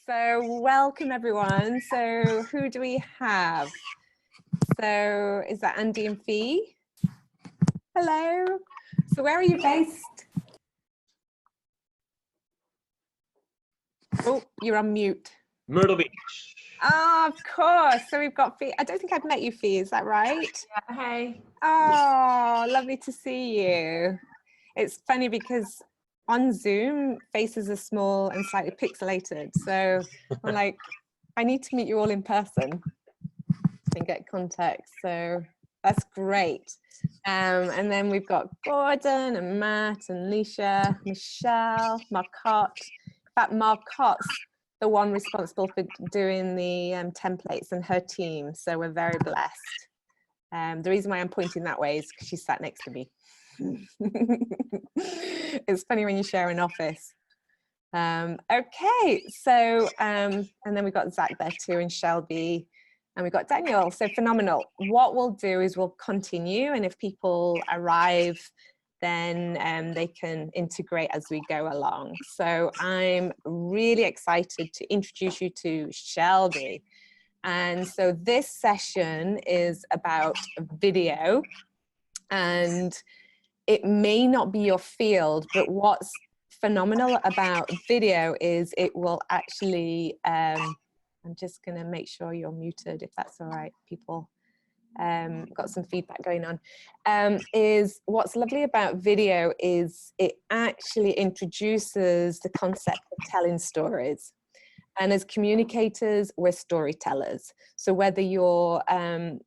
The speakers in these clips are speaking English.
So welcome everyone. So who do we have? So is that Andy and Fee? Hello. So where are you based? Oh, you're on mute. Myrtle Beach. Oh, of course. So we've got Fee. I don't think I've met you, Fee. Is that right? Yeah, hey. Oh, lovely to see you. It's funny because on Zoom, faces are small and slightly pixelated. So I'm like, I need to meet you all in person and get context. So that's great. And then we've got Gordon and Matt and Leisha, Michelle, Marcotte. In fact, Marcotte's the one responsible for doing the templates and her team. So we're very blessed. The reason why I'm pointing that way is because she sat next to me. It's funny when you share an office. Okay, so and then we've got Zach there too, and Shelby, and we've got Daniel. So phenomenal. What we'll do is we'll continue, and if people arrive, then they can integrate as we go along. So I'm really excited to introduce you to Shelby. And so this session is about video, and it may not be your field, but what's phenomenal about video is it will actually, I'm just going to make sure you're muted if that's all right, people. Got some feedback going on. Is what's lovely about video is it actually introduces the concept of telling stories. And as communicators, we're storytellers. So whether you're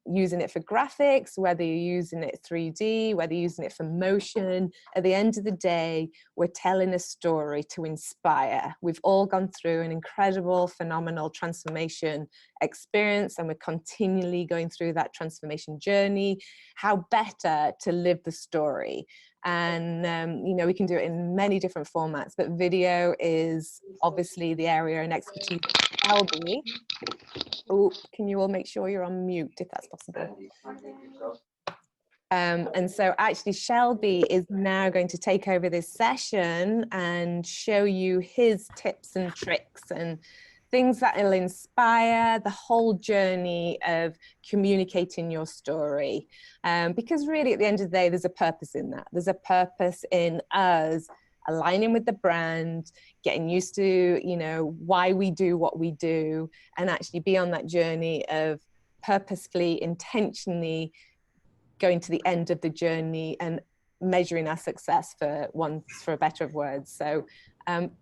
using it for graphics, whether you're using it 3D, whether you're using it for motion, at the end of the day, we're telling a story to inspire. We've all gone through an incredible, phenomenal transformation experience, and we're continually going through that transformation journey. How better to live the story? And you know, we can do it in many different formats, but video is obviously the area and expertise of Shelby. Oh, can you all make sure you're on mute if that's possible? And so actually Shelby is now going to take over this session and show you his tips and tricks and things that will inspire the whole journey of communicating your story. Because really at the end of the day, there's a purpose in that. There's a purpose in us aligning with the brand, getting used to, you know, why we do what we do, and actually be on that journey of purposefully, intentionally going to the end of the journey and measuring our success, for a better of words. So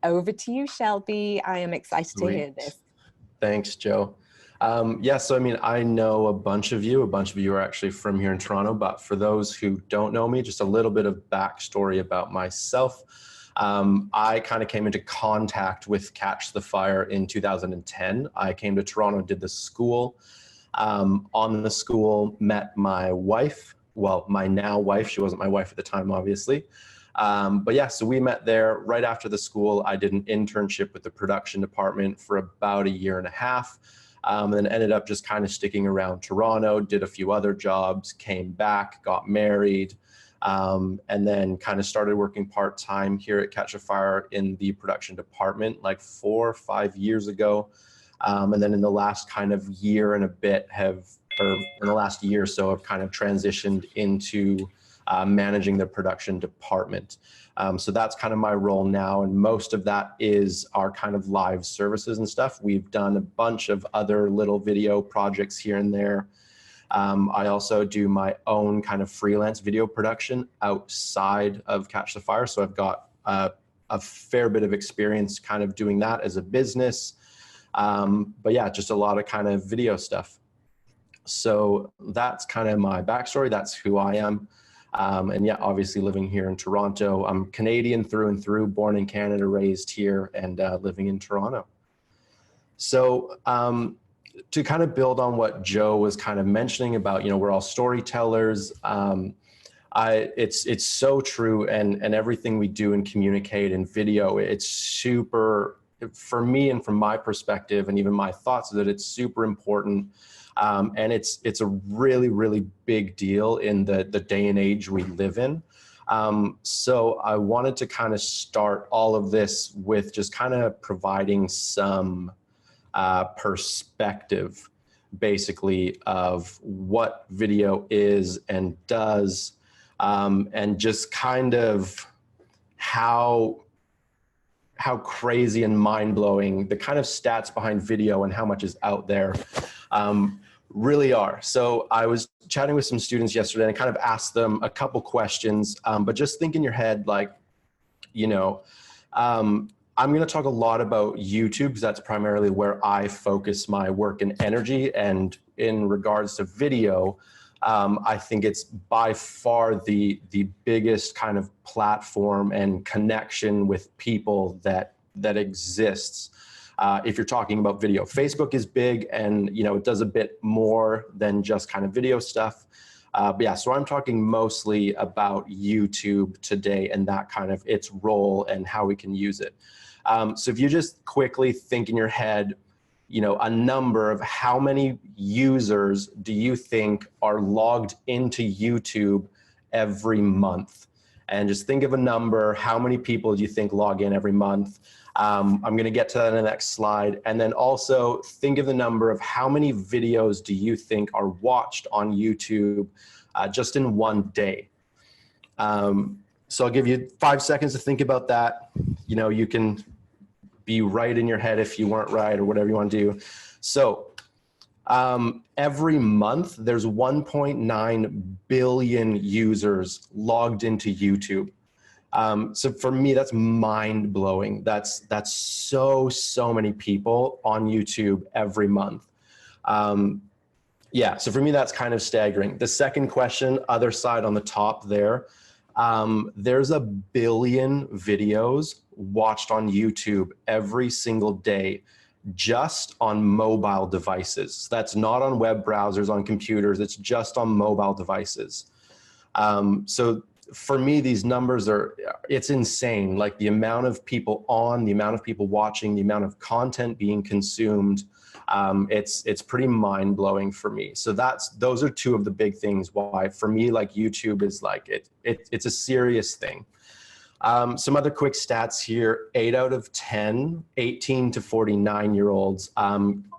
over to you, Shelby. I am excited to hear this. Thanks, Joe. Yeah, so I mean, I know a bunch of you are actually from here in Toronto, but for those who don't know me, just a little bit of backstory about myself. I kind of came into contact with Catch the Fire in 2010. I came to Toronto, did the school. On the school, met my wife, well, my now wife. She wasn't my wife at the time, obviously. But yeah, so we met there right after the school. I did an internship with the production department for about 1.5 years, and then ended up just kind of sticking around Toronto, did a few other jobs, came back, got married, and then kind of started working part-time here at Catch a Fire in the production department like 4 or 5 years ago. And then in the last kind of year and a bit in the last year or so, I've kind of transitioned into managing the production department. So that's kind of my role now. And most of that is our kind of live services and stuff. We've done a bunch of other little video projects here and there. I also do my own kind of freelance video production outside of Catch the Fire. So I've got a fair bit of experience kind of doing that as a business. But yeah, just a lot of kind of video stuff. So that's kind of my backstory. That's who I am. And yeah, obviously living here in Toronto. I'm Canadian through and through, born in Canada, raised here, and living in Toronto. So to kind of build on what Joe was kind of mentioning about, you know, we're all storytellers. It's so true, and everything we do and communicate in video, it's super, for me and from my perspective and even my thoughts, that it's super important. And it's a really, really big deal in the day and age we live in. So I wanted to kind of start all of this with just kind of providing some perspective, basically, of what video is and does, and just kind of how crazy and mind-blowing the kind of stats behind video and how much is out there really are. So I was chatting with some students yesterday and I kind of asked them a couple questions, but just think in your head, like, you know, I'm going to talk a lot about YouTube because that's primarily where I focus my work and energy. And in regards to video, I think it's by far the biggest kind of platform and connection with people that exists. If you're talking about video, Facebook is big, and you know it does a bit more than just kind of video stuff. But yeah, so I'm talking mostly about YouTube today and that kind of its role and how we can use it. So if you just quickly think in your head, you know, a number of how many users do you think are logged into YouTube every month? And just think of a number. How many people do you think log in every month? I'm going to get to that in the next slide. And then also think of the number of how many videos do you think are watched on YouTube just in one day. So I'll give you 5 seconds to think about that. You know, you can be right in your head if you weren't right or whatever you want to do. So every month there's 1.9 billion users logged into YouTube. So for me, that's mind blowing. That's so many people on YouTube every month. Yeah, so for me, that's kind of staggering. The second question, other side on the top there, there's 1 billion videos watched on YouTube every single day, just on mobile devices. That's not on web browsers, on computers, it's just on mobile devices. So for me, these numbers it's insane. Like the amount of people on, the amount of people watching, the amount of content being consumed, it's pretty mind blowing for me. So those are two of the big things why for me, like YouTube is like, it's a serious thing. Some other quick stats here, 8 out of 10, 18 to 49-year-olds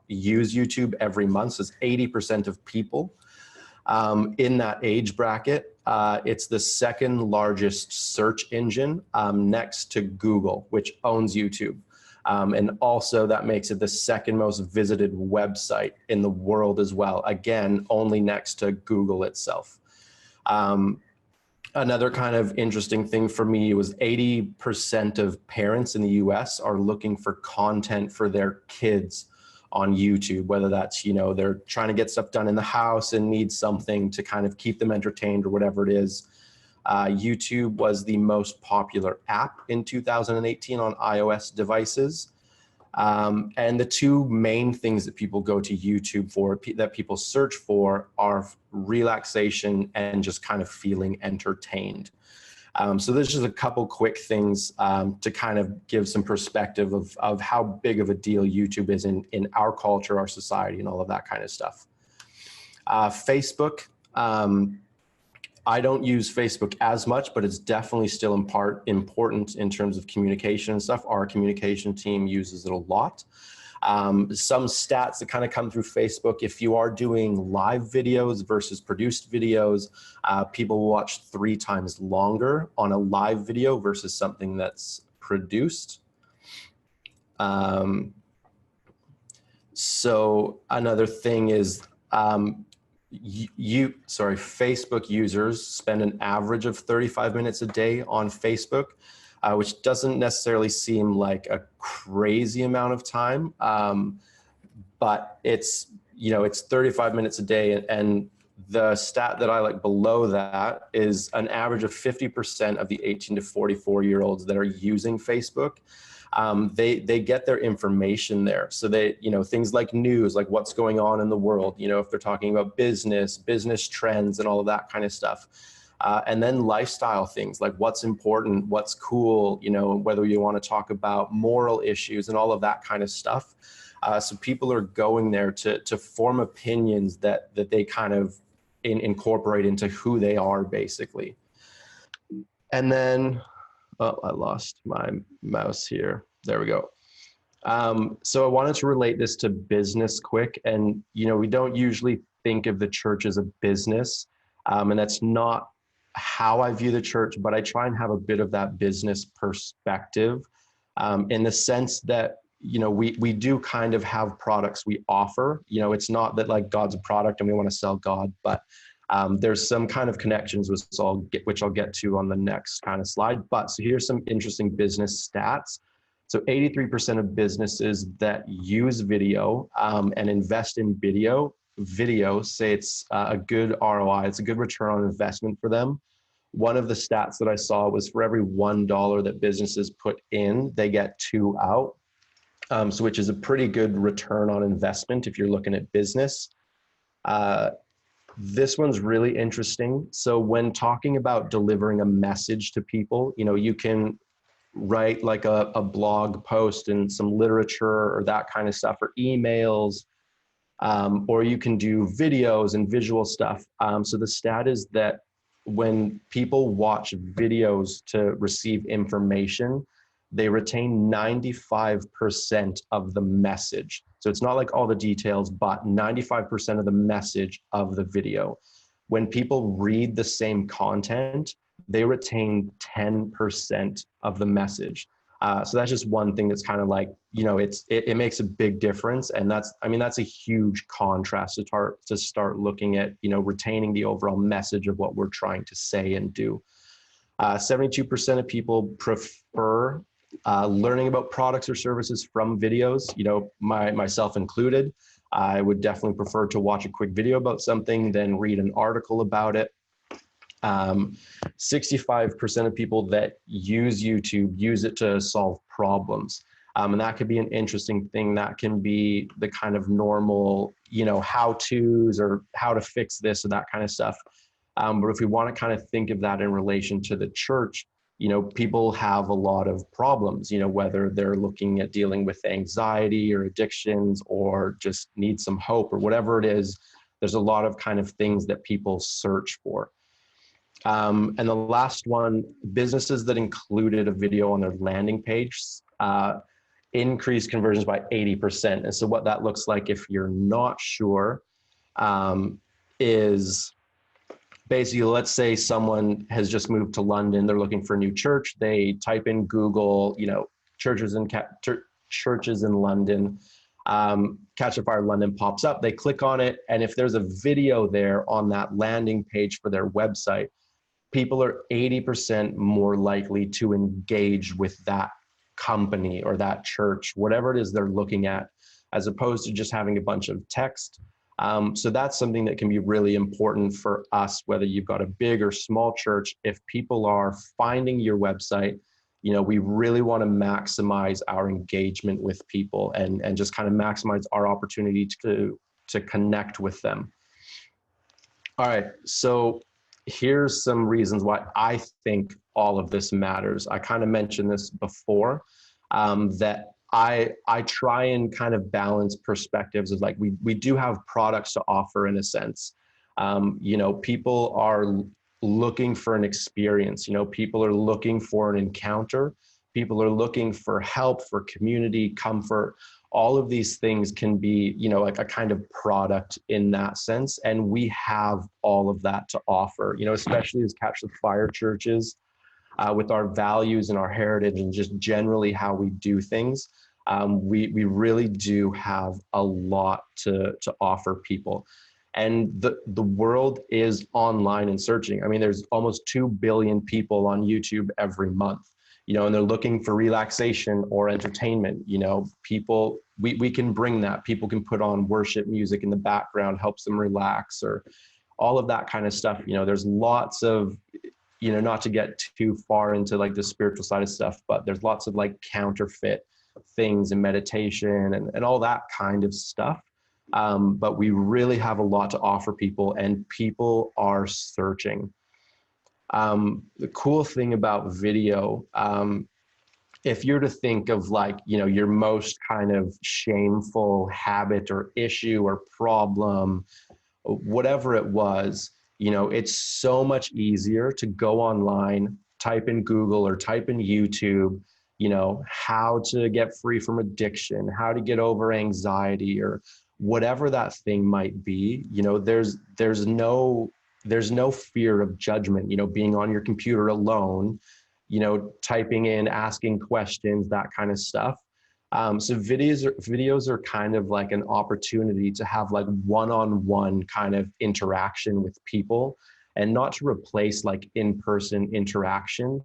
use YouTube every month. So it's 80% of people in that age bracket. It's the second largest search engine next to Google, which owns YouTube. And also that makes it the second most visited website in the world as well. Again, only next to Google itself. Another kind of interesting thing for me was 80% of parents in the US are looking for content for their kids on YouTube, whether that's, you know, they're trying to get stuff done in the house and need something to kind of keep them entertained or whatever it is. YouTube was the most popular app in 2018 on iOS devices. And the two main things that people go to YouTube for, that people search for, are relaxation and just kind of feeling entertained. So there's just a couple quick things to kind of give some perspective of how big of a deal YouTube is in our culture, our society, and all of that kind of stuff. Facebook, I don't use Facebook as much, but it's definitely still important in terms of communication and stuff. Our communication team uses it a lot. Some stats that kind of come through Facebook, if you are doing live videos versus produced videos, people watch 3 times longer on a live video versus something that's produced. So another thing is, Facebook users spend an average of 35 minutes a day on Facebook, which doesn't necessarily seem like a crazy amount of time, but it's 35 minutes a day. And the stat that I like below that is an average of 50% of the 18 to 44-year-olds that are using Facebook. They get their information there. So they, things like news, like what's going on in the world, if they're talking about business trends and all of that kind of stuff. And then lifestyle things like what's important, what's cool, whether you want to talk about moral issues and all of that kind of stuff. So people are going there to form opinions that they kind of incorporate into who they are, basically. And then, oh, I lost my mouse here. There we go. So I wanted to relate this to business quick. And, we don't usually think of the church as a business. And that's not how I view the church, but I try and have a bit of that business perspective, in the sense that, we do kind of have products we offer. It's not that like God's a product and we want to sell God, but there's some kind of connections which I'll get to on the next kind of slide. But so here's some interesting business stats. So 83% of businesses that use video and invest in video say it's a good ROI. It's a good return on investment for them. One of the stats that I saw was for every $1 that businesses put in, they get 2 out. So which is a pretty good return on investment if you're looking at business. This one's really interesting. So when talking about delivering a message to people, you can write like a blog post and some literature or that kind of stuff, or emails, or you can do videos and visual stuff. So the stat is that when people watch videos to receive information, they retain 95% of the message. So it's not like all the details, but 95% of the message of the video. When people read the same content, they retain 10% of the message. So that's just one thing that's kind of like, it makes a big difference. And that's a huge contrast to start looking at, retaining the overall message of what we're trying to say and do. 72% of people prefer learning about products or services from videos, myself included. I would definitely prefer to watch a quick video about something than read an article about it. 65% of people that use YouTube use it to solve problems. And that could be an interesting thing. That can be the kind of normal, how-tos or how to fix this or that kind of stuff. But if we want to kind of think of that in relation to the church, people have a lot of problems, whether they're looking at dealing with anxiety or addictions or just need some hope or whatever it is. There's a lot of kind of things that people search for. And the last one, businesses that included a video on their landing page increased conversions by 80%. And so what that looks like, if you're not sure, is basically, let's say someone has just moved to London, they're looking for a new church. They type in Google, churches in London. Catch a Fire London pops up. They click on it, and if there's a video there on that landing page for their website, people are 80% more likely to engage with that company or that church, whatever it is they're looking at, as opposed to just having a bunch of text. So that's something that can be really important for us, whether you've got a big or small church. If people are finding your website, we really want to maximize our engagement with people and just kind of maximize our opportunity to connect with them. All right, so here's some reasons why I think all of this matters. I kind of mentioned this before, that I try and kind of balance perspectives of like, we do have products to offer in a sense. People are looking for an experience, people are looking for an encounter, people are looking for help, for community, comfort. All of these things can be, like a kind of product in that sense. And we have all of that to offer, especially as Catch the Fire churches, with our values and our heritage and just generally how we do things. We really do have a lot to offer people. And the world is online and searching. There's almost 2 billion people on YouTube every month, and they're looking for relaxation or entertainment. People, we can bring that. People can put on worship music in the background, helps them relax, or all of that kind of stuff. There's lots of, not to get too far into like the spiritual side of stuff, but there's lots of like counterfeit things and meditation and all that kind of stuff. But we really have a lot to offer people, and people are searching. The cool thing about video, if you're to think of like, your most kind of shameful habit or issue or problem, whatever it was, it's so much easier to go online, type in Google or type in YouTube, you know, how to get free from addiction, how to get over anxiety, or whatever that thing might be. You know, there's no fear of judgment, you know, being on your computer alone, you know, typing in, asking questions, that kind of stuff. So videos are kind of like an opportunity to have like one-on-one kind of interaction with people, and not to replace like in-person interaction.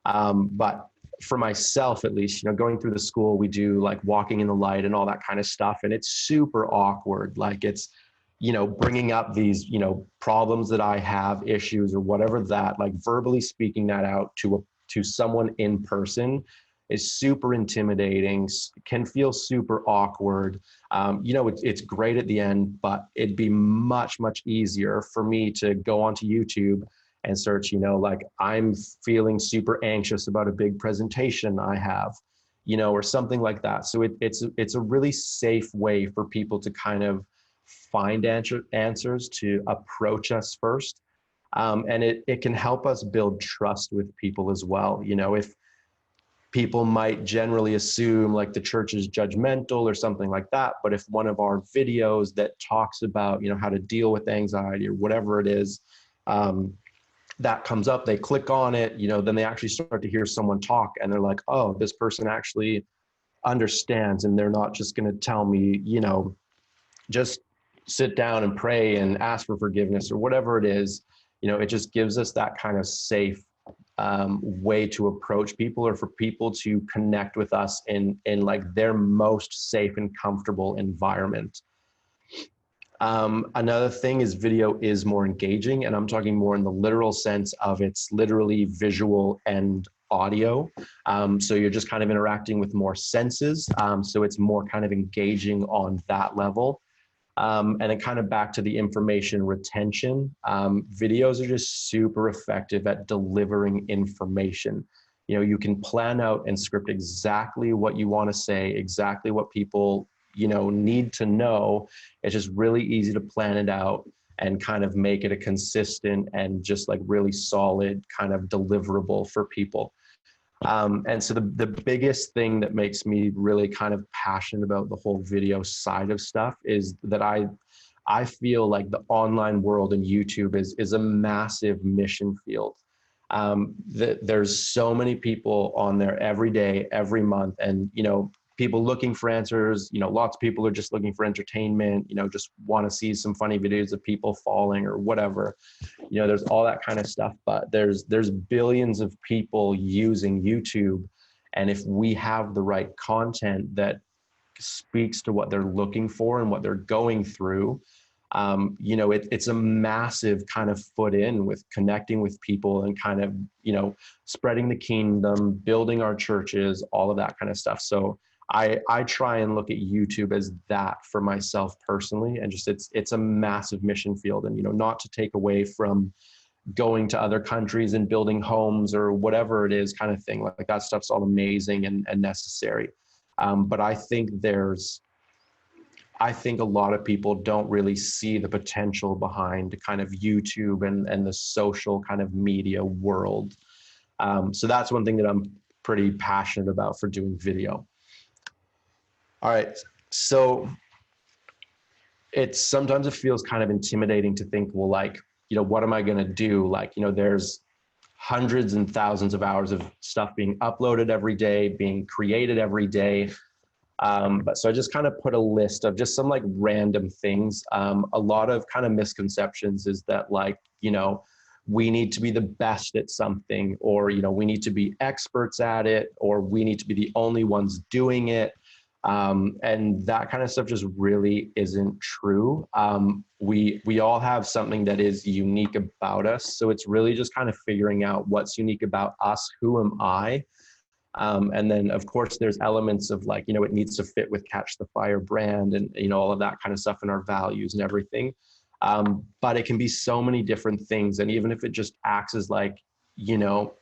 But for myself, at least, you know, going through the school, we do like walking in the light and all that kind of stuff. And it's super awkward. Like it's, you know, bringing up these, you know, problems that I have, issues or whatever, that like verbally speaking that out to someone in person is super intimidating, can feel super awkward. You know, it's great at the end, but it'd be much, much easier for me to go onto YouTube and search, you know, like I'm feeling super anxious about a big presentation I have, you know, or something like that. So it's a really safe way for people to kind of find answers, to approach us first. And it can help us build trust with people as well. You know, if people might generally assume like the church is judgmental or something like that, but if one of our videos that talks about, you know, how to deal with anxiety or whatever it is, that comes up, they click on it, you know, then they actually start to hear someone talk and they're like, oh, this person actually understands, and they're not just going to tell me, you know, just sit down and pray and ask for forgiveness or whatever it is. You know, it just gives us that kind of safe way to approach people, or for people to connect with us in like their most safe and comfortable environment. Another thing is video is more engaging, and I'm talking more in the literal sense of it's literally visual and audio. So you're just kind of interacting with more senses. So it's more kind of engaging on that level. And then kind of back to the information retention, videos are just super effective at delivering information. You know, you can plan out and script exactly what you want to say, exactly what people, you know, need to know. It's just really easy to plan it out and kind of make it a consistent and just like really solid kind of deliverable for people. And so the biggest thing that makes me really kind of passionate about the whole video side of stuff is that I feel like the online world and YouTube is a massive mission field. There's so many people on there every day, every month, and, you know, people looking for answers. You know, lots of people are just looking for entertainment, you know, just want to see some funny videos of people falling or whatever. You know, there's all that kind of stuff, but there's billions of people using YouTube. And if we have the right content that speaks to what they're looking for and what they're going through, you know, it's a massive kind of foot in with connecting with people and kind of, you know, spreading the kingdom, building our churches, all of that kind of stuff. So I try and look at YouTube as that for myself personally, and just it's a massive mission field. And, you know, not to take away from going to other countries and building homes or whatever it is kind of thing, like that stuff's all amazing and necessary. But I think a lot of people don't really see the potential behind kind of YouTube and the social kind of media world. So that's one thing that I'm pretty passionate about for doing video. All right, so sometimes it feels kind of intimidating to think, well, like, you know, what am I going to do? Like, you know, there's hundreds and thousands of hours of stuff being uploaded every day, being created every day. But so I just kind of put a list of just some like random things. A lot of kind of misconceptions is that, like, you know, we need to be the best at something, or, you know, we need to be experts at it, or we need to be the only ones doing it. And that kind of stuff just really isn't true. We all have something that is unique about us. So it's really just kind of figuring out what's unique about us. Who am I? And then, of course, there's elements of, like, you know, it needs to fit with Catch the Fire brand and, you know, all of that kind of stuff and our values and everything. But it can be so many different things. And even if it just acts as, like, you know,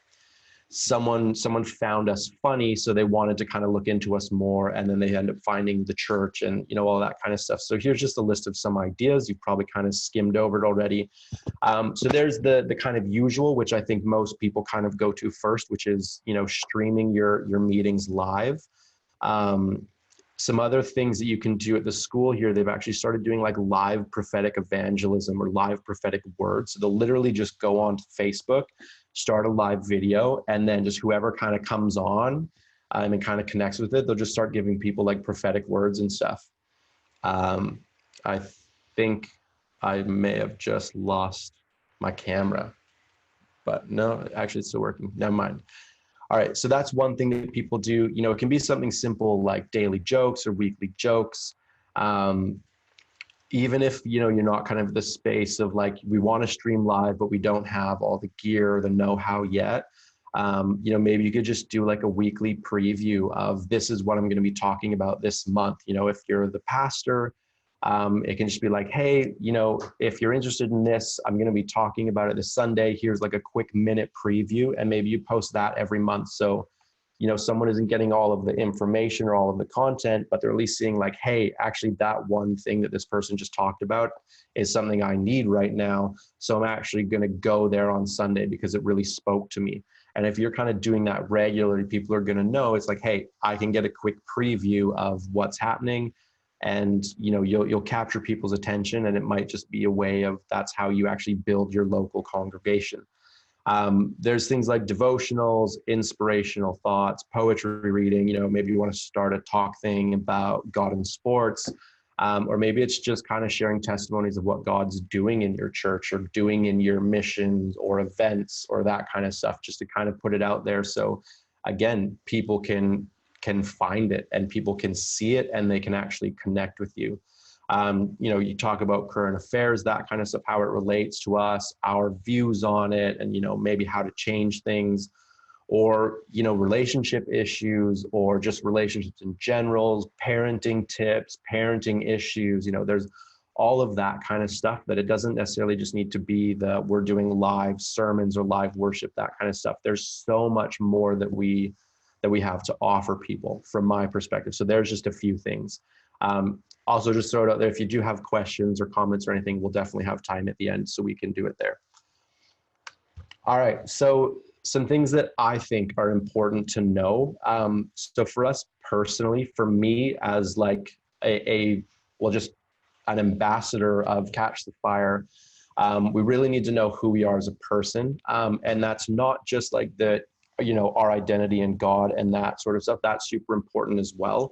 someone found us funny, so they wanted to kind of look into us more, and then they end up finding the church and, you know, all that kind of stuff. So here's just a list of some ideas. You've probably kind of skimmed over it already. So there's the kind of usual, which I think most people kind of go to first, which is, you know, streaming your meetings live. Some other things that you can do at the school here, they've actually started doing like live prophetic evangelism or live prophetic words. So they'll literally just go on to Facebook, start a live video, and then just whoever kind of comes on and kind of connects with it, they'll just start giving people like prophetic words and stuff. I think I may have just lost my camera, but no, actually it's still working. Never mind. All right, so that's one thing that people do. You know, it can be something simple like daily jokes or weekly jokes. Even if, you know, you're not kind of the space of like, we want to stream live, but we don't have all the gear or the know-how yet. You know, maybe you could just do like a weekly preview of this is what I'm going to be talking about this month. You know, if you're the pastor, it can just be like, hey, you know, if you're interested in this, I'm going to be talking about it this Sunday. Here's like a quick minute preview, and maybe you post that every month. So, you know, someone isn't getting all of the information or all of the content, but they're at least seeing like, hey, actually that one thing that this person just talked about is something I need right now. So I'm actually going to go there on Sunday because it really spoke to me. And if you're kind of doing that regularly, people are going to know it's like, hey, I can get a quick preview of what's happening. And, you know, you'll capture people's attention, and it might just be a way of, that's how you actually build your local congregation. There's things like devotionals, inspirational thoughts, poetry reading. You know, maybe you want to start a talk thing about God in sports, or maybe it's just kind of sharing testimonies of what God's doing in your church or doing in your missions or events or that kind of stuff, just to kind of put it out there. So again, people can find it and people can see it and they can actually connect with you. You know, you talk about current affairs, that kind of stuff, how it relates to us, our views on it, and, you know, maybe how to change things, or, you know, relationship issues, or just relationships in general, parenting tips, parenting issues. You know, there's all of that kind of stuff, that it doesn't necessarily just need to be we're doing live sermons or live worship, that kind of stuff. There's so much more that we have to offer people from my perspective. So there's just a few things. Also, just throw it out there, if you do have questions or comments or anything, we'll definitely have time at the end so we can do it there. All right, so some things that I think are important to know. So for us personally, for me as like just an ambassador of Catch the Fire, we really need to know who we are as a person. And that's not just like you know, our identity in God and that sort of stuff. That's super important as well.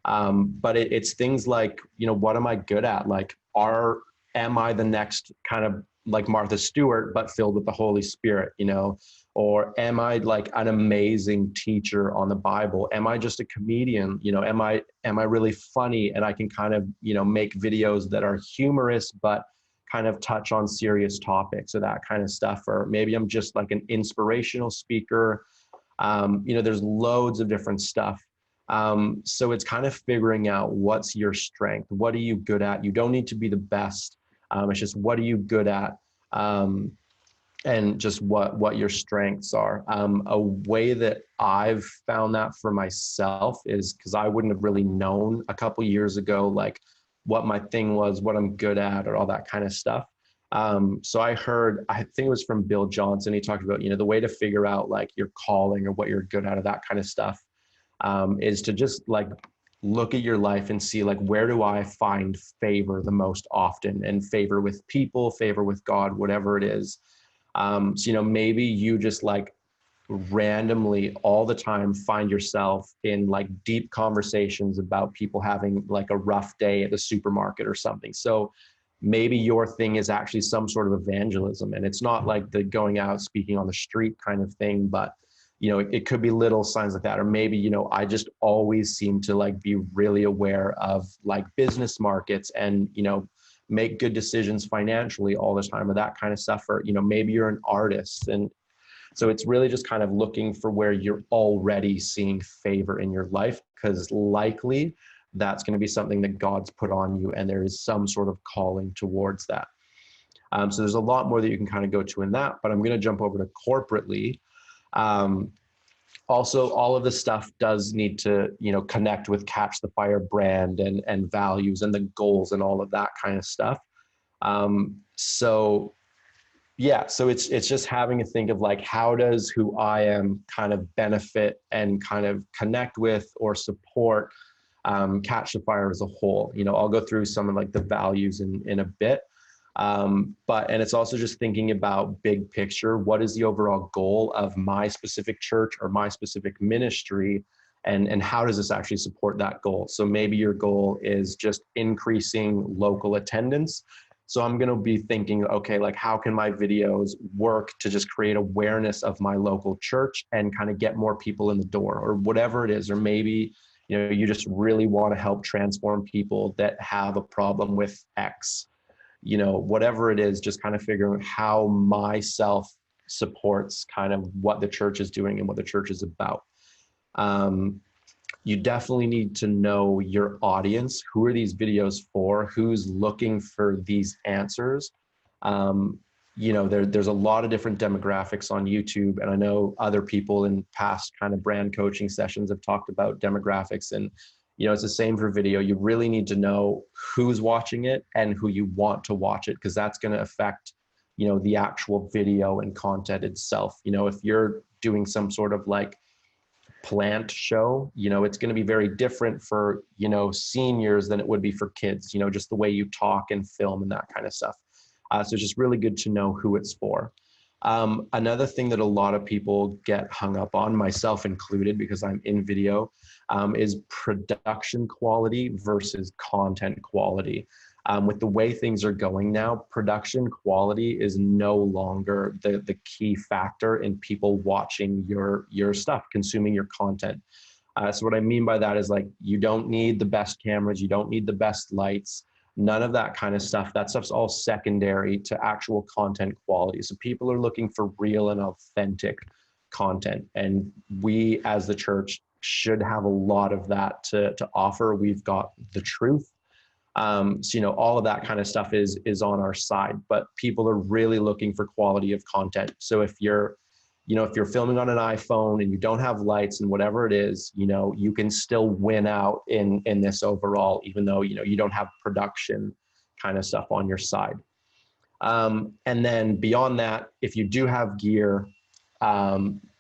But it's things like, you know, what am I good at? Like, am I the next kind of like Martha Stewart, but filled with the Holy Spirit, you know? Or am I like an amazing teacher on the Bible? Am I just a comedian? You know, am I really funny and I can kind of, you know, make videos that are humorous, but kind of touch on serious topics or that kind of stuff? Or maybe I'm just like an inspirational speaker. You know, there's loads of different stuff. So it's kind of figuring out what's your strength. What are you good at? You don't need to be the best. It's just, what are you good at? And just what your strengths are. A way that I've found that for myself is, because I wouldn't have really known a couple years ago, like what my thing was, what I'm good at, or all that kind of stuff. So I think it was from Bill Johnson. He talked about, you know, the way to figure out like your calling or what you're good at or that kind of stuff, is to just like look at your life and see like, where do I find favor the most often, and favor with people, favor with God, whatever it is. So, you know, maybe you just like randomly all the time find yourself in like deep conversations about people having like a rough day at the supermarket or something. So maybe your thing is actually some sort of evangelism, and it's not like the going out speaking on the street kind of thing, but you know, it could be little signs like that. Or maybe, you know, I just always seem to like be really aware of like business markets and, you know, make good decisions financially all the time, or that kind of stuff. Or, you know, maybe you're an artist. And so it's really just kind of looking for where you're already seeing favor in your life, because likely that's going to be something that God's put on you, and there is some sort of calling towards that. So there's a lot more that you can kind of go to in that, but I'm going to jump over to corporately. Also, all of this stuff does need to, connect with Catch the Fire brand and values and the goals and all of that kind of stuff. So it's just having to think of like, how does who I am kind of benefit and kind of connect with or support Catch the Fire as a whole. I'll go through some of like the values in a bit. And it's also just thinking about big picture. What is the overall goal of my specific church or my specific ministry? And how does this actually support that goal? So maybe your goal is just increasing local attendance. So I'm going to be thinking, okay, like how can my videos work to just create awareness of my local church and kind of get more people in the door or whatever it is. Or maybe, you just really want to help transform people that have a problem with X, whatever it is, just kind of figuring out how myself supports kind of what the church is doing and what the church is about. You definitely need to know your audience. Who are these videos for? Who's looking for these answers? There's a lot of different demographics on YouTube, and I know other people in past kind of brand coaching sessions have talked about demographics, and it's the same for video. You really need to know who's watching it and who you want to watch it, because that's going to affect, the actual video and content itself. If you're doing some sort of like plant show, it's going to be very different for, seniors than it would be for kids, just the way you talk and film and that kind of stuff. So it's just really good to know who it's for. Another thing that a lot of people get hung up on, myself included, because I'm in video, is production quality versus content quality. With the way things are going now, production quality is no longer the key factor in people watching your stuff, consuming your content. So what I mean by that is like, you don't need the best cameras, you don't need the best lights, none of that kind of stuff. That stuff's all secondary to actual content quality. So people are looking for real and authentic content. And we as the church should have a lot of that to offer. We've got the truth. So, all of that kind of stuff is on our side, but people are really looking for quality of content. So if you're filming on an iPhone and you don't have lights and whatever it is, you can still win out in this overall, even though, you don't have production kind of stuff on your side. And then beyond that, if you do have gear,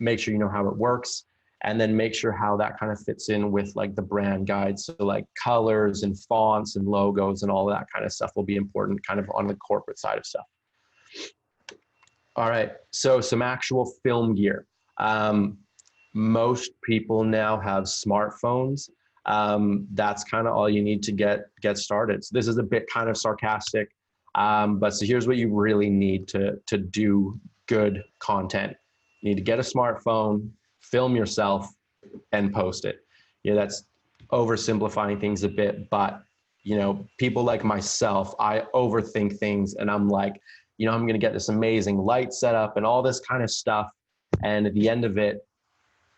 make sure you know how it works. And then make sure how that kind of fits in with like the brand guides. So like colors and fonts and logos and all that kind of stuff will be important kind of on the corporate side of stuff. All right, so some actual film gear. Most people now have smartphones. That's kind of all you need to get started. So this is a bit kind of sarcastic, but so here's what you really need to do good content. You need to get a smartphone, film yourself, and post it. That's oversimplifying things a bit, but people like myself, I overthink things, and I'm like, I'm going to get this amazing light set up and all this kind of stuff, and at the end of it,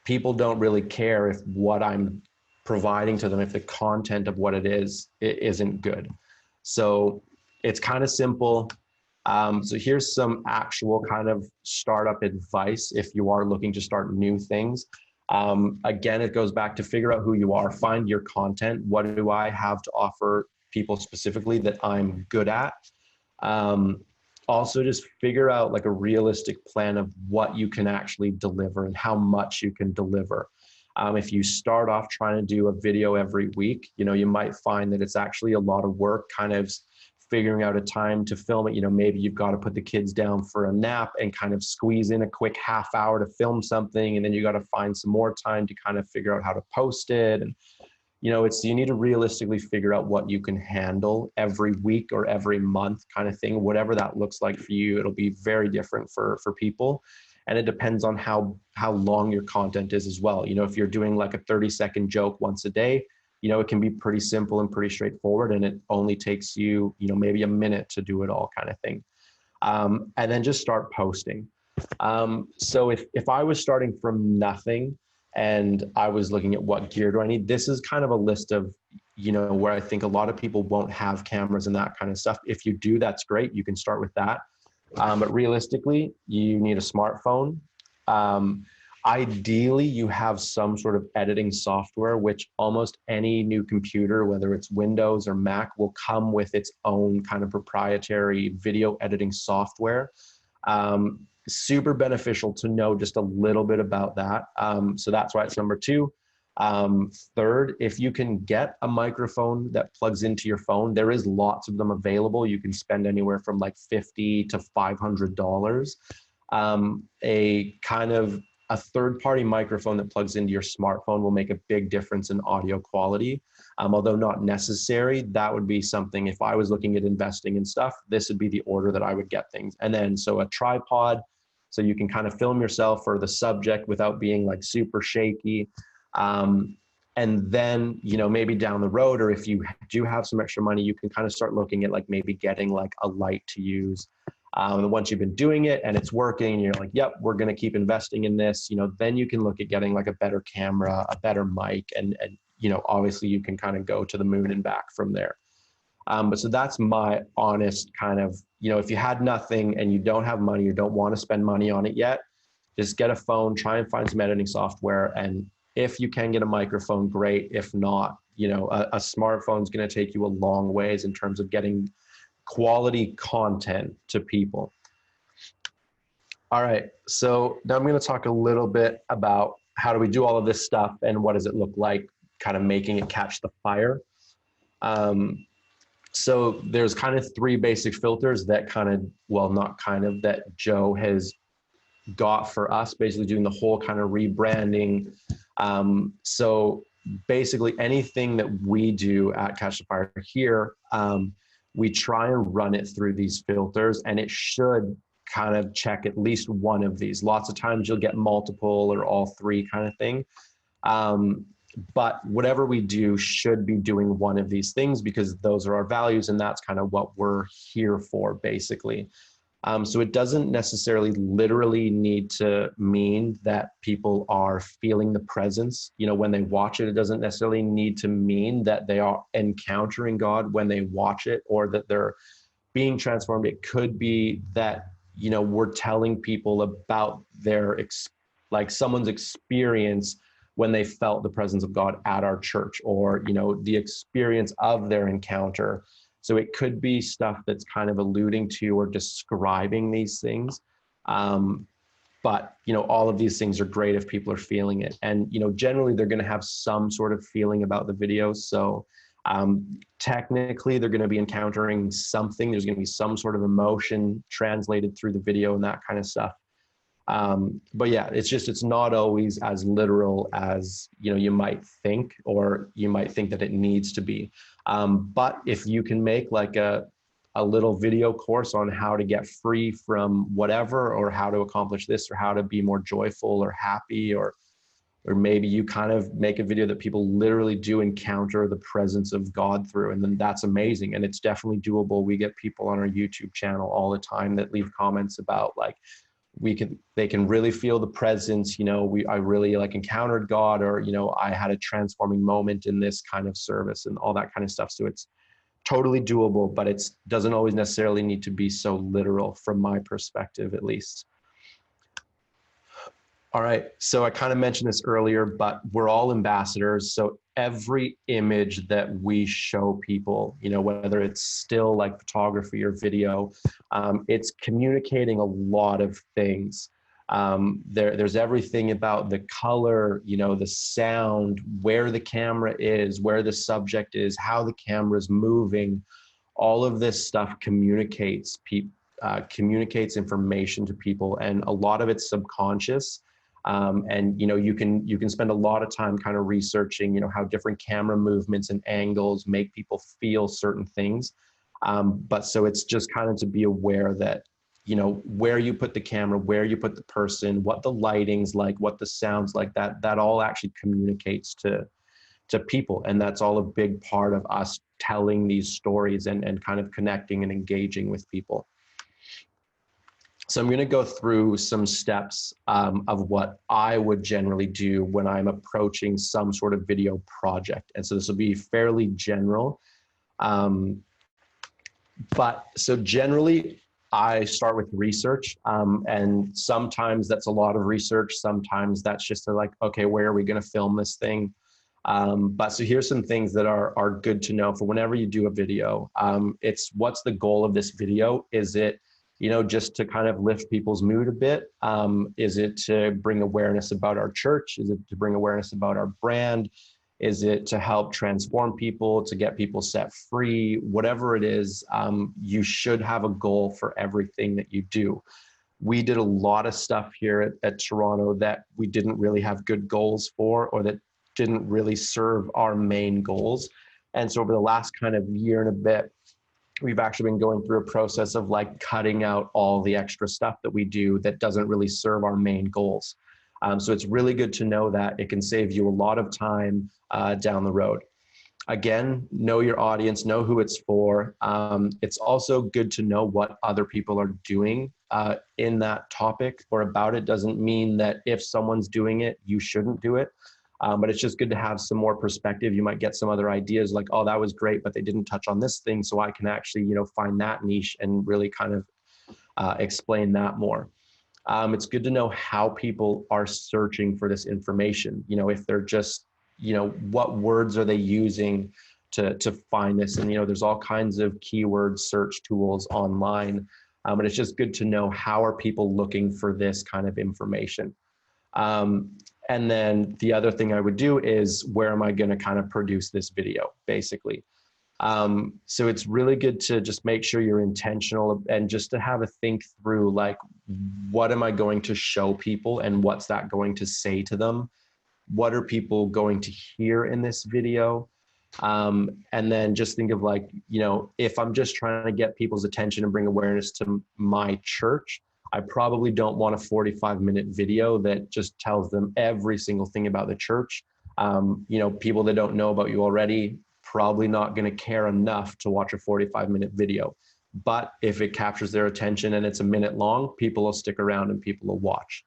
people don't really care if what I'm providing to them, if the content of what it isn't good. So it's kind of simple. So here's some actual kind of startup advice if you are looking to start new things. Again, it goes back to figure out who you are, find your content. What do I have to offer people specifically that I'm good at? Also, just figure out like a realistic plan of what you can actually deliver and how much you can deliver. If you start off trying to do a video every week, you might find that it's actually a lot of work kind of figuring out a time to film it. Maybe you've got to put the kids down for a nap and kind of squeeze in a quick half hour to film something. And then you got to find some more time to kind of figure out how to post it. And, you need to realistically figure out what you can handle every week or every month kind of thing, whatever that looks like for you. It'll be very different for people. And it depends on how long your content is as well. If you're doing like a 30-second joke once a day, it can be pretty simple and pretty straightforward, and it only takes you, maybe a minute to do it all kind of thing. And then just start posting. So if I was starting from nothing and I was looking at what gear do I need, this is kind of a list of, where I think a lot of people won't have cameras and that kind of stuff. If you do, that's great. You can start with that. But realistically, you need a smartphone. ideally you have some sort of editing software, which almost any new computer, whether it's Windows or Mac, will come with its own kind of proprietary video editing software. Super beneficial to know just a little bit about that. So that's why it's number 2. Third, if you can get a microphone that plugs into your phone, there is lots of them available. You can spend anywhere from like $50 to $500. A third-party microphone that plugs into your smartphone will make a big difference in audio quality. Although not necessary, that would be something, if I was looking at investing in stuff, this would be the order that I would get things. And then, so a tripod, so you can kind of film yourself for the subject without being like super shaky. And then, you know, maybe down the road, or if you do have some extra money, you can kind of start looking at like maybe getting like a light to use. Once you've been doing it and it's working and you're like, yep, we're going to keep investing in this, you know, then you can look at getting like a better camera, a better mic, and you know, obviously you can kind of go to the moon and back from there. But so that's my honest kind of, you know, if you had nothing and you don't have money, you don't want to spend money on it yet, just get a phone, try and find some editing software. And if you can get a microphone, great. If not, you know, a smartphone is going to take you a long ways in terms of getting quality content to people. All right, so now I'm going to talk a little bit about how do we do all of this stuff and what does it look like kind of making it catch the fire. So there's kind of 3 basic filters that kind of, well, not kind of, that Joe has got for us, basically doing the whole kind of rebranding. So basically anything that we do at Catch the Fire here, we try and run it through these filters, and it should kind of check at least one of these. Lots of times you'll get multiple or all 3 kind of thing. But whatever we do should be doing one of these things, because those are our values and that's kind of what we're here for, basically. So it doesn't necessarily literally need to mean that people are feeling the presence, you know, when they watch it. It doesn't necessarily need to mean that they are encountering God when they watch it, or that they're being transformed. It could be that, you know, we're telling people about their, like someone's experience when they felt the presence of God at our church, or, you know, the experience of their encounter. So it could be stuff that's kind of alluding to or describing these things. But, you know, all of these things are great if people are feeling it. And, you know, generally they're going to have some sort of feeling about the videos. So technically they're going to be encountering something. There's going to be some sort of emotion translated through the video and that kind of stuff. But yeah, it's not always as literal as, you know, you might think, or you might think that it needs to be. But if you can make like a little video course on how to get free from whatever, or how to accomplish this, or how to be more joyful or happy, or maybe you kind of make a video that people literally do encounter the presence of God through, and then that's amazing. And it's definitely doable. We get people on our YouTube channel all the time that leave comments about like, they can really feel the presence, you know, I really like encountered God, or, you know, I had a transforming moment in this kind of service, and all that kind of stuff. So it's totally doable, but it doesn't always necessarily need to be so literal, from my perspective, at least. All right, so I kind of mentioned this earlier, but we're all ambassadors. So every image that we show people, you know, whether it's still like photography or video, it's communicating a lot of things. There's everything about the color, you know, the sound, where the camera is, where the subject is, how the camera is moving. All of this stuff communicates information to people, and a lot of it's subconscious. And, you know, you can spend a lot of time kind of researching, you know, how different camera movements and angles make people feel certain things. But so it's just kind of to be aware that, you know, where you put the camera, where you put the person, what the lighting's like, what the sound's like, that all actually communicates to people. And that's all a big part of us telling these stories and kind of connecting and engaging with people. So I'm going to go through some steps of what I would generally do when I'm approaching some sort of video project. And so this will be fairly general. But so generally, I start with research, and sometimes that's a lot of research. Sometimes that's just like, okay, where are we going to film this thing? But so here's some things that are good to know for whenever you do a video. It's what's the goal of this video? Is it, just to kind of lift people's mood a bit? Is it to bring awareness about our church? Is it to bring awareness about our brand? Is it to help transform people, to get people set free? Whatever it is, you should have a goal for everything that you do. We did a lot of stuff here at Toronto that we didn't really have good goals for, or that didn't really serve our main goals. And so over the last kind of year and a bit, we've actually been going through a process of like cutting out all the extra stuff that we do that doesn't really serve our main goals. So it's really good to know that it can save you a lot of time down the road. Again, know your audience, know who it's for. It's also good to know what other people are doing in that topic or about it. Doesn't mean that if someone's doing it, you shouldn't do it. But it's just good to have some more perspective. You might get some other ideas like, oh, that was great, but they didn't touch on this thing. So I can actually, find that niche and really kind of explain that more. It's good to know how people are searching for this information. If they're just, what words are they using to find this? And, there's all kinds of keyword search tools online. But it's just good to know how are people looking for this kind of information. And then the other thing I would do is, where am I going to kind of produce this video, basically? So it's really good to just make sure you're intentional and just to have a think through, like, what am I going to show people and what's that going to say to them? What are people going to hear in this video? And then just think of like, if I'm just trying to get people's attention and bring awareness to my church, I probably don't want a 45-minute video that just tells them every single thing about the church. People that don't know about you already, probably not going to care enough to watch a 45-minute video. But if it captures their attention and it's a minute long, people will stick around and people will watch.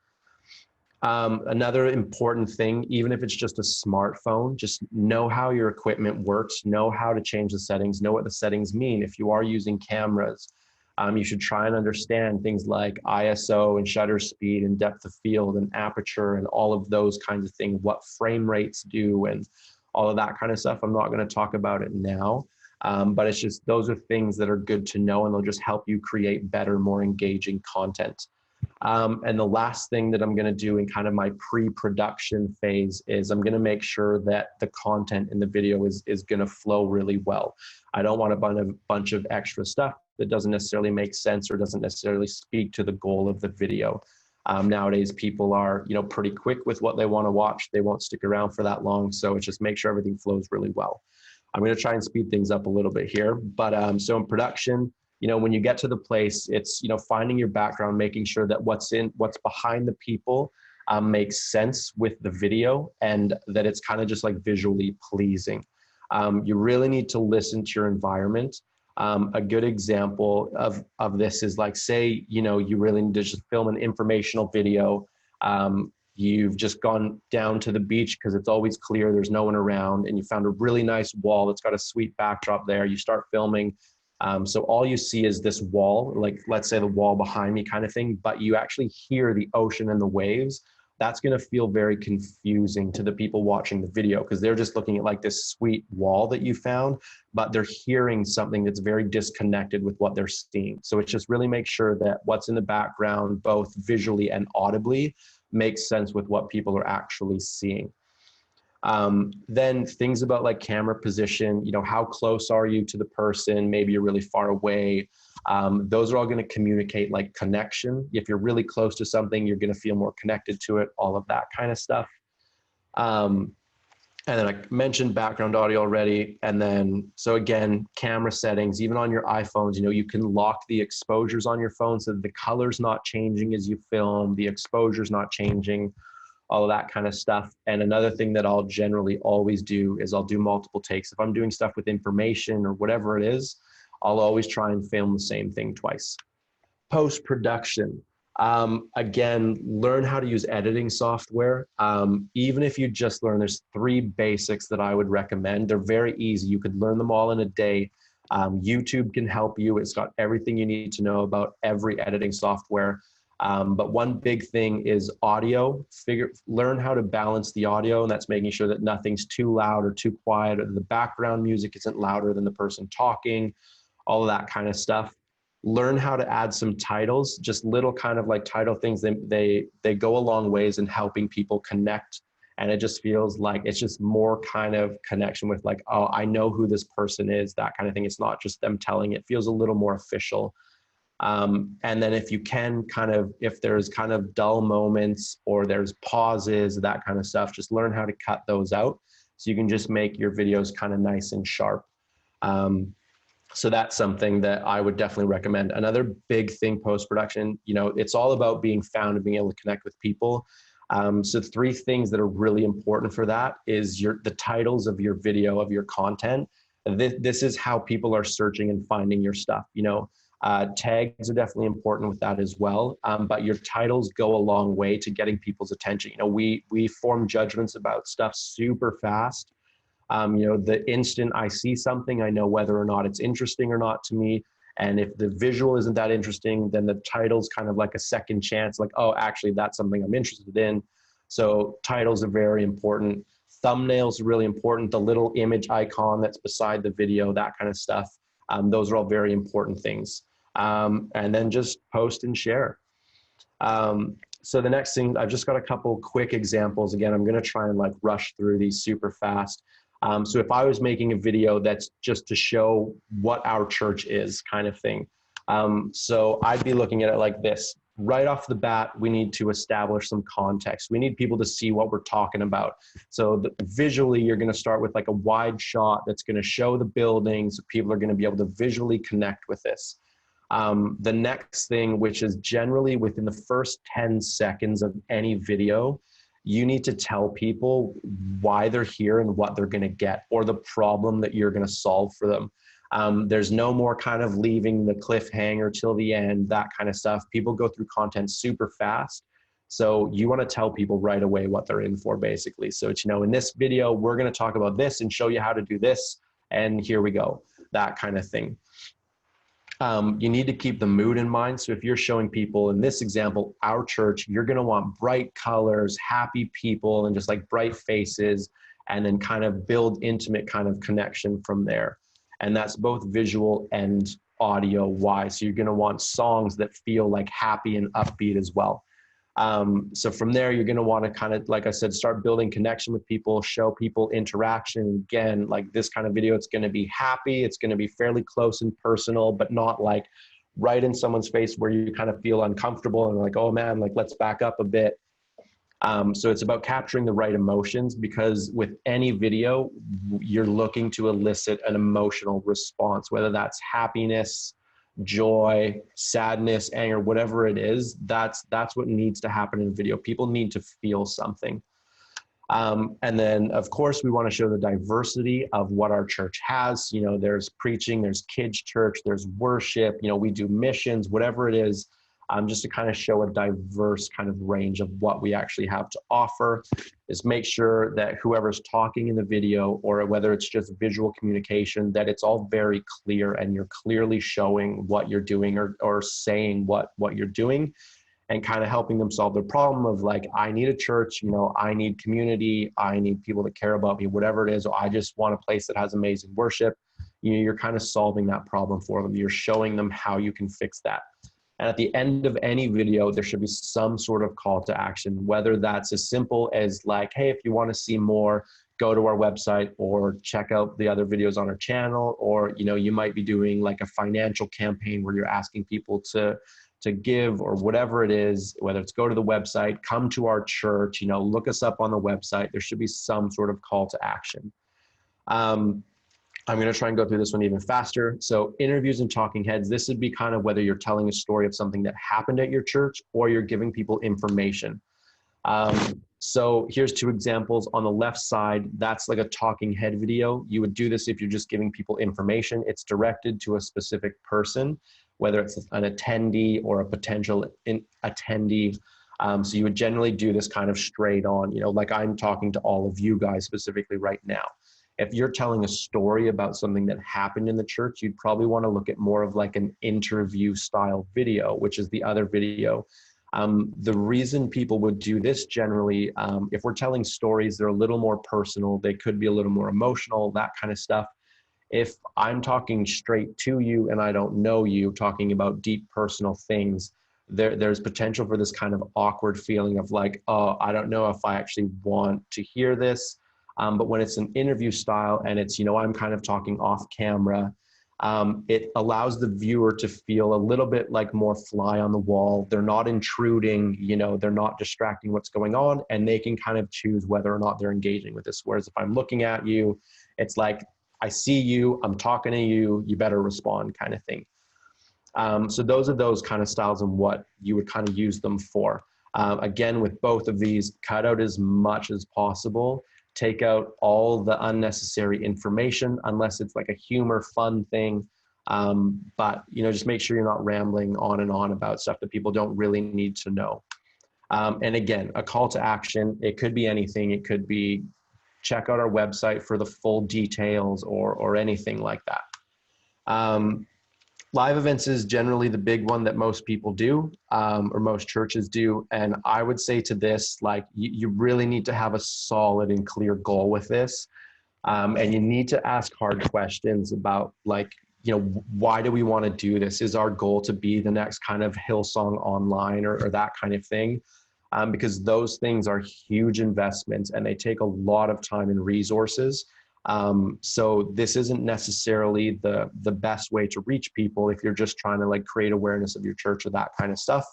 Another important thing, even if it's just a smartphone, just know how your equipment works, know how to change the settings, know what the settings mean. If you are using cameras, you should try and understand things like ISO and shutter speed and depth of field and aperture and all of those kinds of things, what frame rates do and all of that kind of stuff. I'm not going to talk about it now, but it's just, those are things that are good to know, and they'll just help you create better, more engaging content. And the last thing that I'm going to do in kind of my pre-production phase is I'm going to make sure that the content in the video is going to flow really well. I don't want a bunch of extra stuff that doesn't necessarily make sense or doesn't necessarily speak to the goal of the video. Nowadays, people are, pretty quick with what they want to watch. They won't stick around for that long. So it's just make sure everything flows really well. I'm going to try and speed things up a little bit here. But so in production, when you get to the place, it's, finding your background, making sure that what's behind the people makes sense with the video, and that it's kind of just like visually pleasing. You really need to listen to your environment. A good example of this is like, say, you really need to just film an informational video. You've just gone down to the beach because it's always clear, there's no one around, and you found a really nice wall that's got a sweet backdrop there. You start filming. So all you see is this wall, like let's say the wall behind me kind of thing, but you actually hear the ocean and the waves. That's going to feel very confusing to the people watching the video, because they're just looking at like this sweet wall that you found, but they're hearing something that's very disconnected with what they're seeing. So it's just really make sure that what's in the background, both visually and audibly, makes sense with what people are actually seeing. Then things about like camera position, how close are you to the person? Maybe you're really far away. Those are all going to communicate like connection. If you're really close to something, you're going to feel more connected to it, all of that kind of stuff. And then I mentioned background audio already. And then, so again, camera settings, even on your iPhones, you can lock the exposures on your phone so that the color's not changing as you film, the exposure's not changing, all of that kind of stuff. And another thing that I'll generally always do is I'll do multiple takes. If I'm doing stuff with information or whatever it is, I'll always try and film the same thing twice. Post-production. Again, learn how to use editing software. Even if you just learn, there's 3 basics that I would recommend. They're very easy. You could learn them all in a day. YouTube can help you. It's got everything you need to know about every editing software. But one big thing is audio. Learn how to balance the audio, and that's making sure that nothing's too loud or too quiet, or the background music isn't louder than the person talking, all of that kind of stuff. Learn how to add some titles, just little kind of like title things. They go a long ways in helping people connect. And it just feels like it's just more kind of connection with like, oh, I know who this person is, that kind of thing. It's not just them telling. It feels a little more official. And then if you can kind of, if there's kind of dull moments or there's pauses, that kind of stuff, just learn how to cut those out so you can just make your videos kind of nice and sharp. So that's something that I would definitely recommend. Another big thing post-production, you know, it's all about being found and being able to connect with people. So 3 things that are really important for that is the titles of your video, of your content. This is how people are searching and finding your stuff. You know, tags are definitely important with that as well. But your titles go a long way to getting people's attention. You know, we form judgments about stuff super fast. You know, the instant I see something, I know whether or not it's interesting or not to me. And if the visual isn't that interesting, then the title's kind of like a second chance, like, oh, actually, that's something I'm interested in. So titles are very important. Thumbnails are really important. The little image icon that's beside the video, that kind of stuff. Those are all very important things. And then just post and share. So the next thing, I've just got a couple quick examples. Again, I'm going to try and like rush through these super fast. So if I was making a video that's just to show what our church is kind of thing. So I'd be looking at it like this. Right off the bat, we need to establish some context. We need people to see what we're talking about. So visually, you're going to start with like a wide shot that's going to show the buildings. People are going to be able to visually connect with this. The next thing, which is generally within the first 10 seconds of any video, you need to tell people why they're here and what they're going to get, or the problem that you're going to solve for them. There's no more kind of leaving the cliffhanger till the end, that kind of stuff. People go through content super fast. So you want to tell people right away what they're in for, basically. So it's, you know, in this video, we're going to talk about this and show you how to do this. And here we go, that kind of thing. You need to keep the mood in mind. So if you're showing people, in this example, our church, you're going to want bright colors, happy people, and just like bright faces, and then kind of build intimate kind of connection from there. And that's both visual and audio wise. So you're going to want songs that feel like happy and upbeat as well. So from there, you're going to want to kind of, like I said, start building connection with people, show people interaction. Again, like this kind of video, it's going to be happy. It's going to be fairly close and personal, but not like right in someone's face where you kind of feel uncomfortable and like, oh man, like let's back up a bit. So it's about capturing the right emotions, because with any video, you're looking to elicit an emotional response, whether that's happiness, joy, sadness, anger, whatever it is. That's what needs to happen in a video. People need to feel something. And then of course we want to show the diversity of what our church has. You know, there's preaching, there's kids church, there's worship, you know, we do missions, whatever it is. Just to kind of show a diverse kind of range of what we actually have to offer, is make sure that whoever's talking in the video, or whether it's just visual communication, that it's all very clear and you're clearly showing what you're doing, or saying what you're doing, and kind of helping them solve the problem of like, I need a church, you know, I need community, I need people that care about me, whatever it is, or I just want a place that has amazing worship. You know, you're kind of solving that problem for them. You're showing them how you can fix that. And at the end of any video, there should be some sort of call to action, whether that's as simple as like, hey, if you want to see more, go to our website or check out the other videos on our channel. Or, you know, you might be doing like a financial campaign where you're asking people to give, or whatever it is, whether it's go to the website, come to our church, you know, look us up on the website. There should be some sort of call to action. I'm going to try and go through this one even faster. So interviews and talking heads, this would be kind of whether you're telling a story of something that happened at your church, or you're giving people information. So here's 2 examples. On the left side, that's like a talking head video. You would do this if you're just giving people information. It's directed to a specific person, whether it's an attendee or a potential attendee. So you would generally do this kind of straight on, you know, like I'm talking to all of you guys specifically right now. if you're telling a story about something that happened in the church, you'd probably want to look at more of like an interview style video, which is the other video. The reason people would do this generally, if we're telling stories, they're a little more personal, they could be a little more emotional, that kind of stuff. If I'm talking straight to you and I don't know you, talking about deep personal things, there's potential for this kind of awkward feeling of like, oh, I don't know if I actually want to hear this. But when it's an interview style and it's, I'm kind of talking off camera, it allows the viewer to feel a little bit like more fly on the wall. They're not intruding, they're not distracting what's going on, and they can kind of choose whether or not they're engaging with this. Whereas if I'm looking at you, it's like, I see you, I'm talking to you, you better respond kind of thing. So those are those kind of styles and what you would kind of use them for. Again, with both of these, cut out as much as possible. Take out all the unnecessary information unless it's like a humor, fun thing. But, just make sure you're not rambling on and on about stuff that people don't really need to know. And again, a call to action, it could be anything. It could be check out our website for the full details or anything like that. Live events is generally the big one that most people do, or most churches do. And I would say to this, like, you really need to have a solid and clear goal with this. And you need to ask hard questions about, like, why do we want to do this? Is our goal to be the next kind of Hillsong Online or that kind of thing? Because those things are huge investments and they take a lot of time and resources. So this isn't necessarily the best way to reach people if you're just trying to like create awareness of your church or that kind of stuff.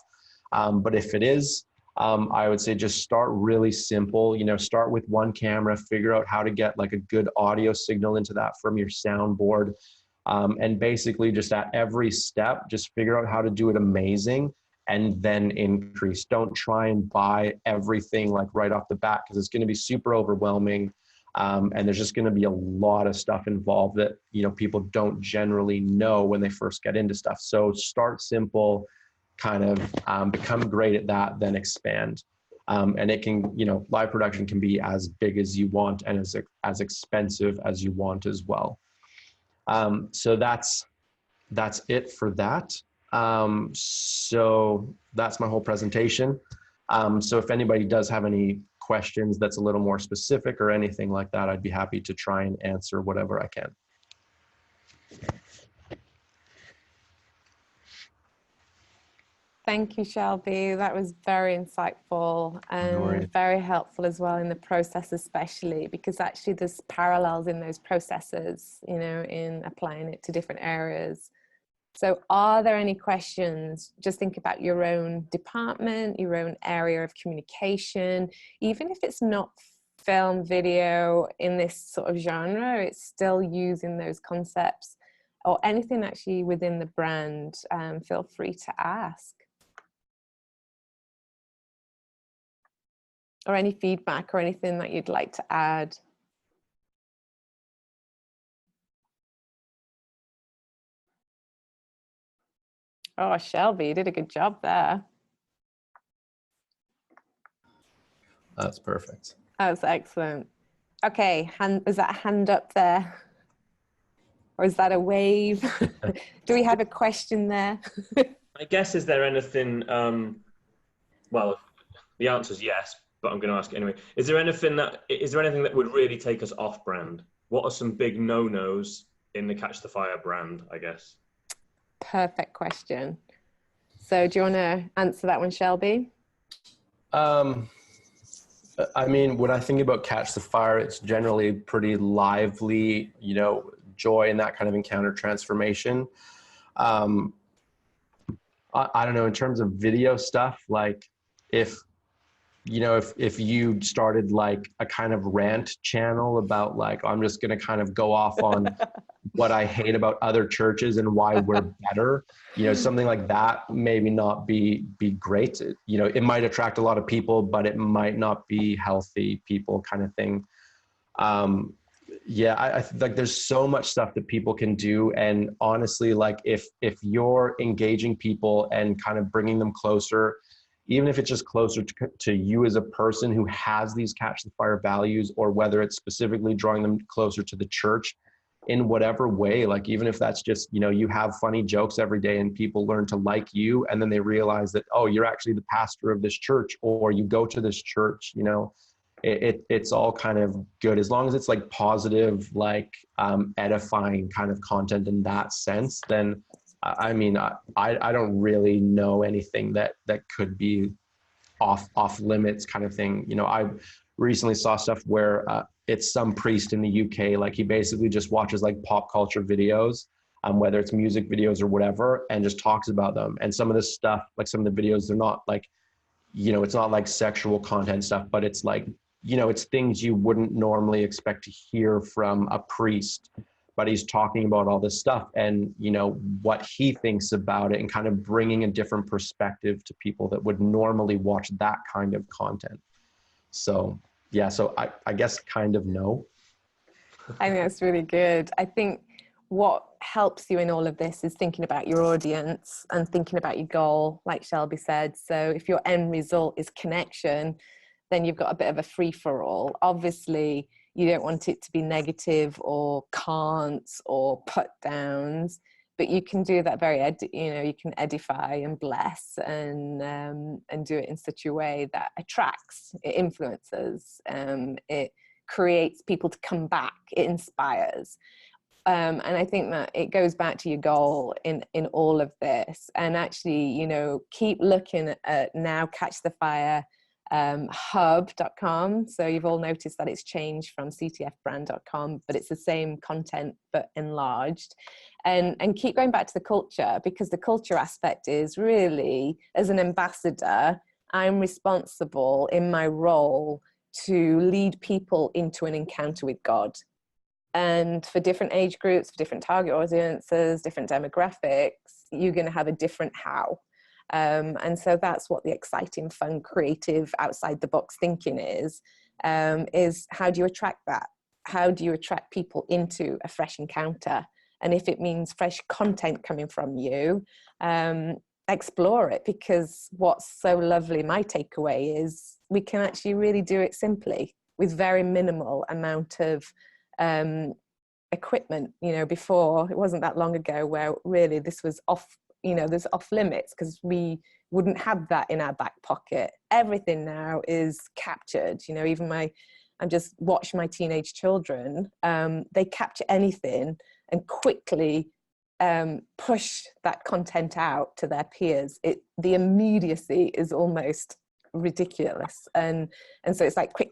But if it is, I would say just start really simple, start with one camera, figure out how to get like a good audio signal into that from your soundboard. And basically just at every step, just figure out how to do it amazing and then increase. Don't try and buy everything like right off the bat, because it's going to be super overwhelming. And there's just going to be a lot of stuff involved that, people don't generally know when they first get into stuff. So start simple, kind of become great at that, then expand. And it can, live production can be as big as you want and as expensive as you want as well. So that's it for that. So that's my whole presentation. So if anybody does have any questions that's a little more specific or anything like that, I'd be happy to try and answer whatever I can. Thank you, Shelby. That was very insightful and very helpful as well in the process, especially because actually there's parallels in those processes, in applying it to different areas. So are there any questions? Just think about your own department, your own area of communication, even if it's not film, video in this sort of genre, it's still using those concepts, or anything actually within the brand, feel free to ask. Or any feedback or anything that you'd like to add. Oh, Shelby, you did a good job there. That's perfect. That was excellent. Okay, is that a hand up there? Or is that a wave? Do we have a question there? I guess, is there anything, well, the answer is yes, but I'm going to ask it anyway. Is there anything that would really take us off brand? What are some big no-nos in the Catch the Fire brand, I guess? Perfect question. So do you want to answer that one, Shelby? I mean, when I think about Catch the Fire, it's generally pretty lively, joy and that kind of encounter transformation. I don't know, in terms of video stuff, like if you started like a kind of rant channel about like, I'm just going to kind of go off on what I hate about other churches and why we're better, something like that, maybe not be great. It might attract a lot of people, but it might not be healthy people kind of thing. Yeah, I like there's so much stuff that people can do. And honestly, like if you're engaging people and kind of bringing them closer, even if it's just closer to you as a person who has these catch the fire values, or whether it's specifically drawing them closer to the church in whatever way, like even if that's just, you know, you have funny jokes every day and people learn to like you, and then they realize that, oh, you're actually the pastor of this church, or you go to this church, you know, it's all kind of good as long as it's like positive, like edifying kind of content in that sense. Then I mean, I don't really know anything that could be off limits kind of thing. You know, I recently saw stuff where it's some priest in the UK, like he basically just watches like pop culture videos, whether it's music videos or whatever, and just talks about them. And some of this stuff, like some of the videos, they're not like, you know, it's not like sexual content stuff, but it's like, you know, it's things you wouldn't normally expect to hear from a priest, but he's talking about all this stuff and, you know, what he thinks about it, and kind of bringing a different perspective to people that would normally watch that kind of content. So yeah, so I guess kind of no. I think that's really good. I think what helps you in all of this is thinking about your audience and thinking about your goal, like Shelby said. So if your end result is connection, then you've got a bit of a free-for-all. Obviously, you don't want it to be negative or can'ts or put downs, but you can do that you know, you can edify and bless and do it in such a way that attracts, it influences, it creates people to come back, it inspires. And I think that it goes back to your goal in all of this. And actually, you know, keep looking at now Catch the Fire hub.com. So you've all noticed that it's changed from ctfbrand.com, but it's the same content but enlarged. And keep going back to the culture, because the culture aspect is really, as an ambassador, I'm responsible in my role to lead people into an encounter with God. And for different age groups, for different target audiences, different demographics, you're going to have a different how. And so that's what the exciting, fun, creative, outside the box thinking is how do you attract that? How do you attract people into a fresh encounter? And if it means fresh content coming from you, explore it, because what's so lovely, my takeaway is we can actually really do it simply with very minimal amount of equipment. You know, before, it wasn't that long ago where really this was off, you know, there's off limits because we wouldn't have that in our back pocket. Everything now is captured, you know, even I'm just watch my teenage children, they capture anything and quickly push that content out to their peers. The immediacy is almost ridiculous. And so it's like quick,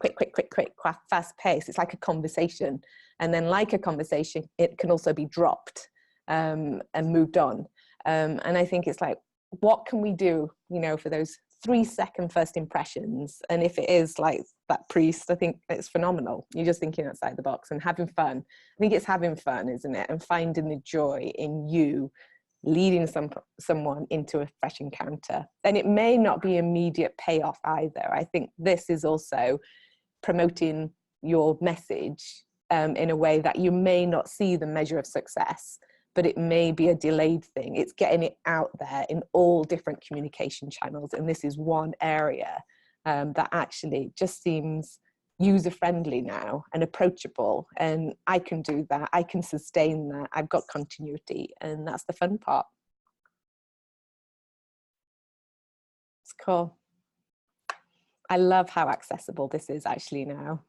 fast pace. It's like a conversation. And then like a conversation, it can also be dropped and moved on. And I think it's like, what can we do, you know, for those 3-second first impressions? And if it is like that priest, I think it's phenomenal. You're just thinking outside the box and having fun. I think it's having fun, isn't it? And finding the joy in you leading someone into a fresh encounter. And it may not be immediate payoff either. I think this is also promoting your message in a way that you may not see the measure of success, but it may be a delayed thing. It's getting it out there in all different communication channels. And this is one area that actually just seems user-friendly now and approachable. And I can do that. I can sustain that. I've got continuity. And that's the fun part. It's cool. I love how accessible this is actually now.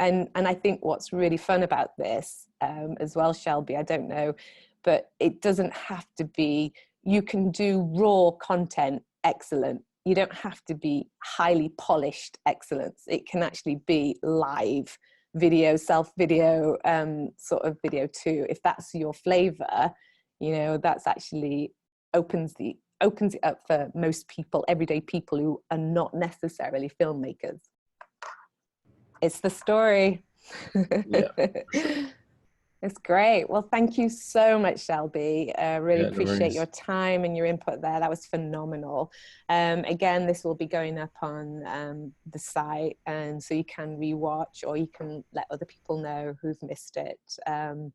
And I think what's really fun about this as well, Shelby, I don't know, but it doesn't have to be, you can do raw content excellent. You don't have to be highly polished excellence. It can actually be live video, self-video, sort of video too. If that's your flavor, you know, that's actually opens it up for most people, everyday people who are not necessarily filmmakers. It's the story. Yeah, for sure. It's great. Well, thank you so much, Shelby. Really Yeah, no appreciate worries. your time and your input there. That was phenomenal. Again, this will be going up on the site, and so you can rewatch or you can let other people know who've missed it. And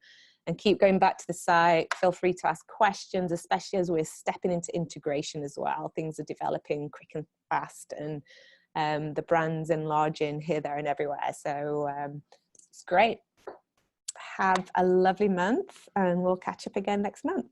and keep going back to the site. Feel free to ask questions, especially as we're stepping into integration as well. Things are developing quick and fast, and the brand's enlarging here, there, and everywhere. So it's great. Have a lovely month, and we'll catch up again next month.